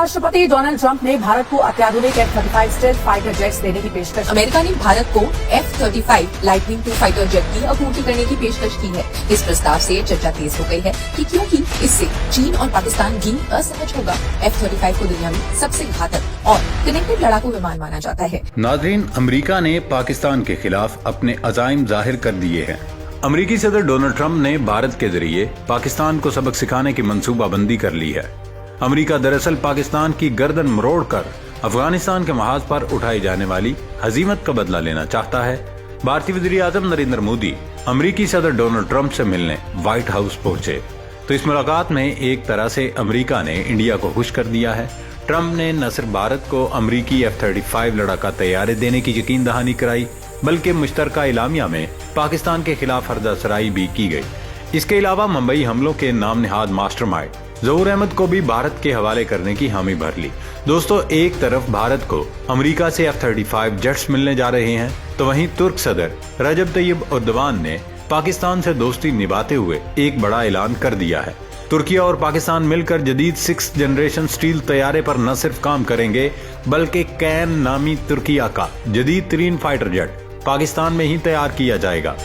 राष्ट्रपति Donald Trump ने भारत को अत्याधुनिक F-35 स्टेल्थ फाइटर जेट्स देने की पेशकश। अमेरिका ने भारत को F-35 lightning II fighter jet की आपूर्ति करने की पेशकश की है। इस प्रस्ताव से चर्चा तेज हो गई है कि क्योंकि इससे चीन और पाकिस्तान भी असहज होगा। F-35 को दुनिया में सबसे घातक और कनेक्टेड लड़ाकू विमान माना जाता है। नाज़रीन, अमेरिका ने पाकिस्तान के खिलाफ अपने अज़ाइम जाहिर कर दिए हैं। अमेरिकी सदर डोनाल्ड ट्रंप ने भारत के जरिए पाकिस्तान को सबक सिखाने की मंसूबाबंदी कर ली है। अमेरिका दरअसल पाकिस्तान की गर्दन मरोड़कर अफगानिस्तान के महाज पर उठाई जाने वाली हजीमत का बदला लेना चाहता है। भारतीय वज़ीर आज़म नरेंद्र मोदी अमेरिकी सदर डोनाल्ड ट्रंप से मिलने व्हाइट हाउस पहुंचे, तो इस मुलाकात में एक तरह से अमेरिका ने इंडिया को खुश कर दिया है। ट्रंप ने न सिर्फ भारत को अमेरिकी F-35 लड़ाका तैयारे देने की यकीन दहानी कराई, बल्कि मुश्तरका इलामिया में पाकिस्तान के खिलाफ हरदसराई भी की गई। इसके अलावा मुंबई हमलों के नाम निहाद मास्टरमाइंड ज़हूर अहमद को भी भारत के हवाले करने की हामी भर ली। दोस्तों, एक तरफ भारत को अमेरिका से F-35 जेट्स मिलने जा रहे हैं, तो वहीं तुर्क सदर रजब तैयब एर्दोगान ने पाकिस्तान से दोस्ती निभाते हुए एक बड़ा ऐलान कर दिया है। तुर्किया और पाकिस्तान मिलकर जदीद 6th जनरेशन स्टील तैयारे पर न सिर्फ काम करेंगे, बल्कि कैन नामी तुर्किया का जदीद तरीन फाइटर जेट पाकिस्तान में ही तैयार किया जाएगा।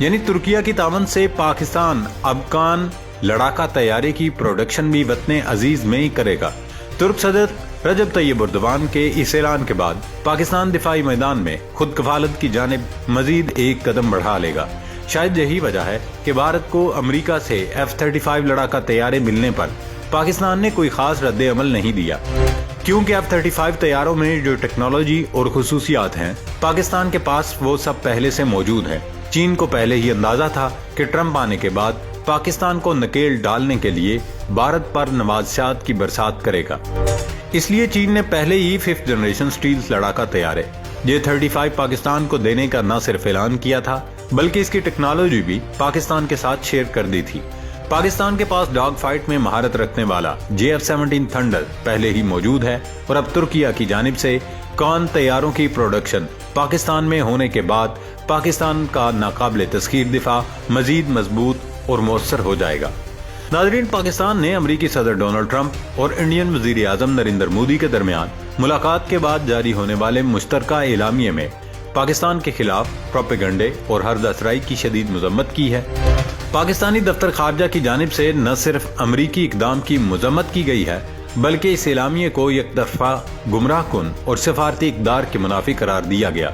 यानी तुर्किया की तावन से पाकिस्तान अफगान लड़ाका तैयारे की प्रोडक्शन भी वतने अजीज में ही करेगा। तुर्क सदर रजब तैयब एर्दोगान के इस ऐलान के बाद पाकिस्तान दिफाई मैदान में खुद कफालत की जानिब मजीद एक कदम बढ़ा लेगा। शायद यही वजह है कि भारत को अमेरिका से F-35 लड़ाका तैयारे मिलने पर पाकिस्तान ने कोई खास रद्द अमल नहीं दिया, क्योंकि F-35 तैयारों में जो टेक्नोलॉजी और खुसूसियात हैं पाकिस्तान के पास वो सब पहले से मौजूद हैं। चीन को पहले ही अंदाजा था कि ट्रंप आने के बाद पाकिस्तान को नकेल डालने के लिए भारत पर नवाज़ात की बरसात करेगा। इसलिए चीन ने पहले ही 5th जनरेशन स्टील लड़ाका तैयारे J-35 पाकिस्तान को देने का न सिर्फ ऐलान किया था, बल्कि इसकी टेक्नोलॉजी भी पाकिस्तान के साथ शेयर कर दी थी। पाकिस्तान के पास डॉग फाइट में महारत रखने वाला JF-17 थंडर पहले ही मौजूद है, और अब तुर्किया की जानिब से कौन तैयारों की प्रोडक्शन पाकिस्तान में होने के बाद पाकिस्तान का नाकाबिले तस्खीर दिफा मजीद मजबूत और मौसर हो जाएगा। नाज़रीन, पाकिस्तान ने अमेरिकी सदर डोनाल्ड ट्रंप और इंडियन वज़ीर आज़म नरेंद्र मोदी के दरमियान मुलाकात के बाद जारी होने वाले मुश्तरका एलामिये में पाकिस्तान के खिलाफ प्रोपेगंडे और हरदसराई की शदीद मजम्मत की है। पाकिस्तानी दफ्तर खारजा की जानिब से न सिर्फ अमरीकी इकदाम की मजम्मत की गई है, बल्कि इस एलामिये को एक तरफा गुमराह कुन और सिफारती इक़दार के मुनाफी करार दिया गया।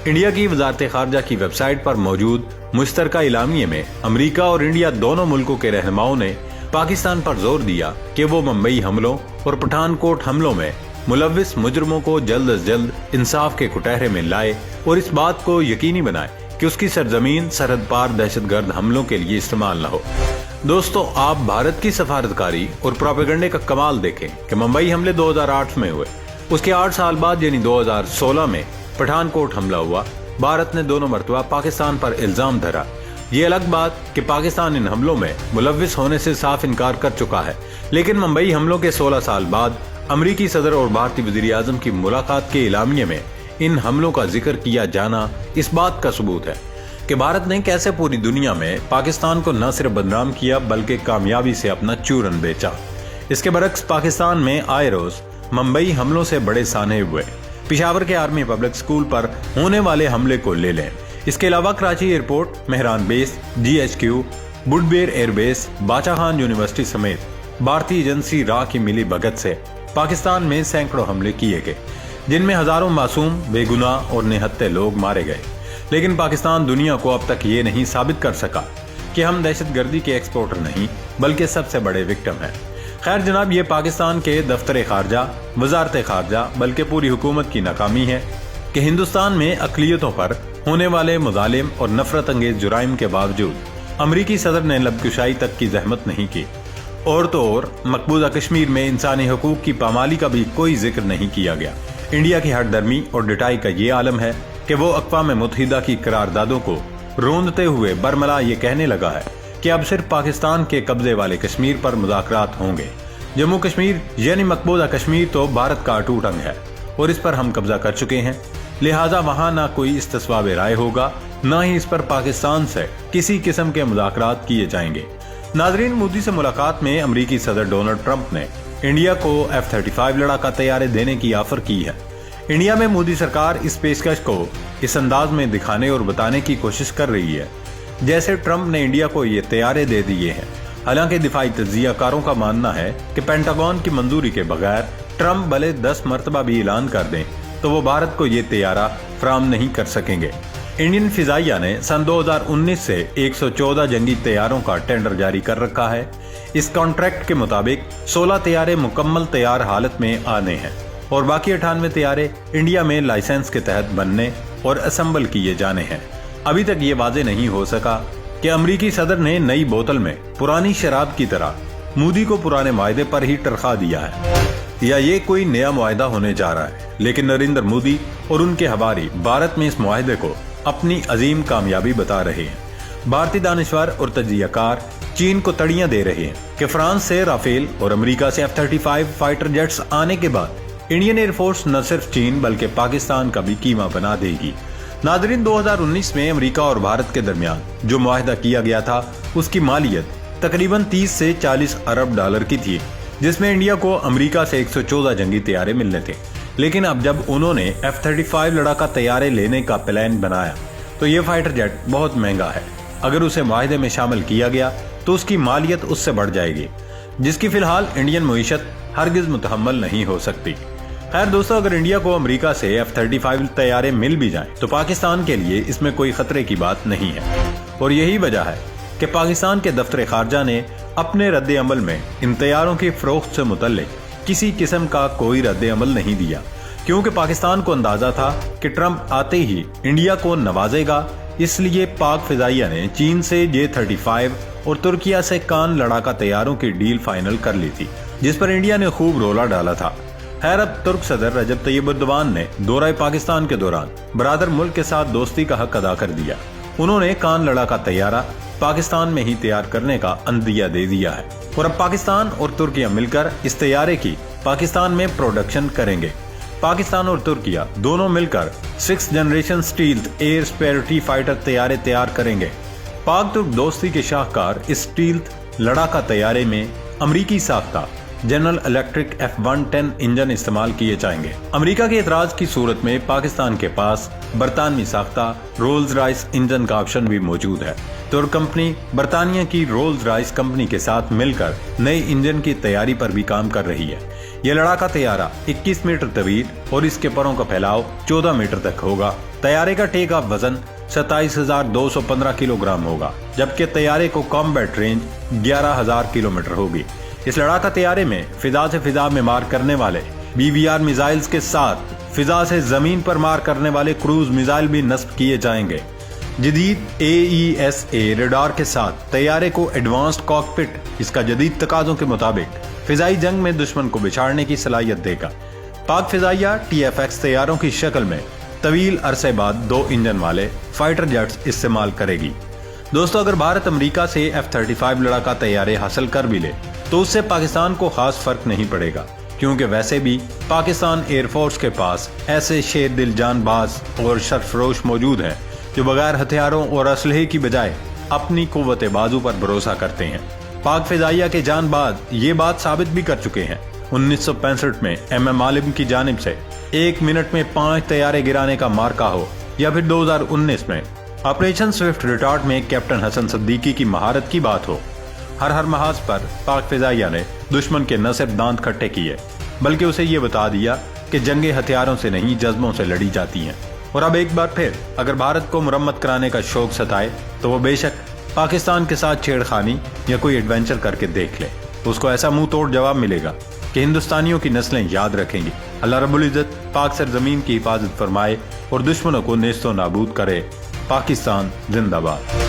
इंडिया की वजारत खारजा की वेबसाइट पर मौजूद मुश्तरका एलामिये में अमरीका और इंडिया दोनों मुल्कों के रहनुमाओं ने पाकिस्तान पर जोर दिया कि वो मुंबई हमलों और पठानकोट हमलों में मुलव्विस मुजरमों को जल्द अज जल्द इंसाफ के कुटहरे में लाए और इस बात को यकीनी बनाए कि उसकी सरजमीन सरहद पार दहशतगर्द हमलों के लिए इस्तेमाल न हो। दोस्तों, आप भारत की सफारतकारी और प्रोपेगंडे का कमाल देखें कि मुंबई हमले 2008 में हुए, उसके 8 साल बाद यानी 2016 में पठानकोट हमला हुआ। भारत ने दोनों मरतबा पाकिस्तान पर इल्जाम धरा। ये अलग बात कि पाकिस्तान इन हमलों में मुलव्विस होने से साफ इनकार कर चुका है, लेकिन मुंबई हमलों के 16 साल बाद अमरीकी सदर और भारतीय वज़ीर आज़म की मुलाकात के एलामिये में इन हमलों का जिक्र किया जाना इस बात का सबूत है कि भारत ने कैसे पूरी दुनिया में पाकिस्तान को न सिर्फ बदनाम किया, बल्कि कामयाबी से अपना चूरन बेचा। इसके बरक्स पाकिस्तान में आए रोज मुंबई हमलों से बड़े साने हुए। पिशावर के आर्मी पब्लिक स्कूल पर होने वाले हमले को ले लें। इसके अलावा Karachi airport, Mehran base, GHQ, Badaber airbase, Bacha Khan university समेत भारतीय एजेंसी राह की मिली भगत से पाकिस्तान में सैकड़ों हमले किए गए, जिनमें हजारों मासूम, बेगुनाह और निहत्थे लोग मारे गए। लेकिन पाकिस्तान दुनिया को अब तक ये नहीं साबित कर सका कि हम दहशतगर्दी के एक्सपोर्टर नहीं, बल्कि सबसे बड़े विक्टिम हैं। खैर जनाब, ये पाकिस्तान के दफ्तर खारजा, वजारत खारजा, बल्कि पूरी हुकूमत की नाकामी है कि हिंदुस्तान में अक़लियतों पर होने वाले मुज़ालिम और नफरत अंगेज जुराइम के बावजूद अमरीकी सदर ने लबकुशाई तक की जहमत नहीं की। और तो और मकबूजा कश्मीर में इंसानी हकूक की पामाली का भी कोई जिक्र नहीं किया गया। इंडिया की हठधर्मी और डिटाई का ये आलम है कि वो अक़वाम मुत्तहिदा की करारदादों को रोंदते हुए बरमला ये कहने लगा है कि अब सिर्फ पाकिस्तान के कब्जे वाले कश्मीर पर मुज़ाकरात होंगे। जम्मू कश्मीर यानी मकबूजा कश्मीर तो भारत का अटूट अंग है और इस पर हम कब्जा कर चुके हैं, लिहाजा वहाँ ना कोई इस्तिस्वाब राय होगा, ना ही इस पर पाकिस्तान से किसी किस्म के मुज़ाकरात किए जाएंगे। नाज़रीन, मोदी से मुलाकात में अमरीकी सदर डोनाल्ड ट्रंप ने इंडिया को F-35 लड़ाका तैयारे देने की ऑफर की है। इंडिया में मोदी सरकार इस पेशकश को इस अंदाज में दिखाने और बताने की कोशिश कर रही है जैसे ट्रंप ने इंडिया को ये तैयारे दे दिए हैं। हालांकि दिफाई तज्जियाकारों का मानना है कि पेंटागन की मंजूरी के बगैर ट्रंप भले 10 मरतबा भी ऐलान कर दें तो वो भारत को ये तैयारा फराहम नहीं कर सकेंगे। इंडियन फिजाइया ने सन 2019 से 114 जंगी तैयारों का टेंडर जारी कर रखा है। इस कॉन्ट्रैक्ट के मुताबिक 16 तैयारे मुकम्मल तैयार हालत में आने हैं और बाकी 98 तैयारे इंडिया में लाइसेंस के तहत बनने और असेंबल किए जाने हैं। अभी तक ये वाजे नहीं हो सका कि अमरीकी सदर ने नई बोतल में पुरानी शराब की तरह मोदी को पुराने वायदे पर ही टरखा दिया है या ये कोई नया मुआहदा होने जा रहा है। लेकिन नरेंद्र मोदी और उनके हवारी भारत में इस मुआहदे को अपनी अजीम कामयाबी बता रहे हैं। भारतीय दानिशवर और तज्जियाकार चीन को तड़ियां दे रहे हैं कि फ्रांस से राफेल और अमेरिका से F-35 फाइटर जेट्स आने के बाद इंडियन एयरफोर्स न सिर्फ चीन बल्कि पाकिस्तान का भी कीमा बना देगी। नादरीन, 2019 में अमेरिका और भारत के दरमियान जो मुआहदा किया गया था उसकी मालियत तकरीबन 30 से 40 अरब डॉलर की थी, जिसमें इंडिया को अमेरिका से 114 जंगी तैयारे मिलने थे। लेकिन अब जब उन्होंने F-35 लड़ाका तैयारे लेने का प्लान बनाया तो ये फाइटर जेट बहुत महंगा है। अगर उसे मुआहदे में शामिल किया गया तो उसकी मालियत उससे बढ़ जाएगी, जिसकी फिलहाल इंडियन मईशत हरगिज मुतहम्मल नहीं हो सकती। खैर दोस्तों, अगर इंडिया को अमेरिका से F-35 तैयारे मिल भी जाएं तो पाकिस्तान के लिए इसमें कोई खतरे की बात नहीं है और यही वजह है कि पाकिस्तान के दफ्तर खारजा ने अपने रद्द अमल में इन तैयारों की फरोख्त से मुतल्लिक किसी किस्म का कोई रद्द अमल नहीं दिया, क्योंकि पाकिस्तान को अंदाजा था कि ट्रंप आते ही इंडिया को नवाजेगा। इसलिए पाक फिजाइया ने चीन से J-35 और तुर्किया से कान लड़ाका तैयारों की डील फाइनल कर ली थी, जिस पर इंडिया ने खूब रोला डाला था। खैर, अब तुर्क सदर रजब तैयब एर्दोगान ने दौरा पाकिस्तान के दौरान बरादर मुल्क के साथ दोस्ती का हक अदा कर दिया। उन्होंने कान लड़ाका तैयारा पाकिस्तान में ही तैयार करने का अंदिया दे दिया है और अब पाकिस्तान और तुर्किया मिलकर इस तैयारे की पाकिस्तान में प्रोडक्शन करेंगे। पाकिस्तान और तुर्किया दोनों मिलकर 6th generation stealth air superiority fighter तैयारे तैयार करेंगे। पाक तुर्क दोस्ती के शाहकार इस स्टील्थ लड़ाका तैयारे में अमरीकी साख्ता जनरल इलेक्ट्रिक F-110 इंजन इस्तेमाल किए जाएंगे। अमेरिका के एतराज की सूरत में पाकिस्तान के पास बरतानवी साख्ता रोल्स रॉयस इंजन का ऑप्शन भी मौजूद है। तुर्क कंपनी बरतानिया की रोल्स रॉयस कंपनी के साथ मिलकर नए इंजन की तैयारी पर भी काम कर रही है। यह लड़ाका तैयारा 21 मीटर तवील और इसके परों का फैलाव 14 मीटर तक होगा। तैयारे का टेक ऑफ वजन 27,215 किलोग्राम होगा, जबकि तैयारे को कॉम्बैट रेंज 11,000 किलोमीटर होगी। इस लड़ाका तैयारे में फिजा से फिजा में मार करने वाले BBR मिसाइल्स के साथ फिजा से जमीन पर मार करने वाले क्रूज मिसाइल भी नस्ब किए जाएंगे। जदीद AESA रडार के साथ तैयारे को एडवांस्ड कॉकपिट इसका जदीद तकाजों के मुताबिक फिजाई जंग में दुश्मन को बिछाड़ने की सलाहियत देगा। पाक फिजाइया TFX तैयारों की शक्ल में तवील अरसे बाद 2 इंजन वाले फाइटर जेट्स इस्तेमाल करेगी। दोस्तों, अगर भारत अमेरिका से F-35 लड़ाका तैयारे हासिल कर भी ले तो उससे पाकिस्तान को खास फर्क नहीं पड़ेगा, क्योंकि वैसे भी पाकिस्तान एयरफोर्स के पास ऐसे शेर दिल जानबाज और सरफरोश मौजूद हैं जो बगैर हथियारों और असलहे की बजाय अपनी कुव्वत बाजू पर भरोसा करते हैं। पाक फिजाइया के जानबाज ये बात साबित भी कर चुके हैं। 1965 में MM आलिम की जानिब से 1 मिनट में 5 तैयारे गिराने का मार्का हो या फिर 2019 में ऑपरेशन स्विफ्ट रिटार्ट में कैप्टन हसन सिद्दीकी की महारत की बात हो, हर महाज पर पाक फिजाइया ने दुश्मन के न सिर्फ दांत खट्टे किए बल्कि उसे ये बता दिया कि जंगे हथियारों से नहीं जज्बों से लड़ी जाती हैं। और अब एक बार फिर अगर भारत को मुरम्मत कराने का शौक सताए तो वो बेशक पाकिस्तान के साथ छेड़खानी या कोई एडवेंचर करके देख ले, उसको ऐसा मुंह तोड़ जवाब मिलेगा कि हिंदुस्तानियों की नस्लें याद रखेंगी। अल्लाह रब्बुल इज्जत पाक सरजमीन की हिफाजत फरमाए और दुश्मनों को नेस्तो नाबूद करे। पाकिस्तान जिंदाबाद।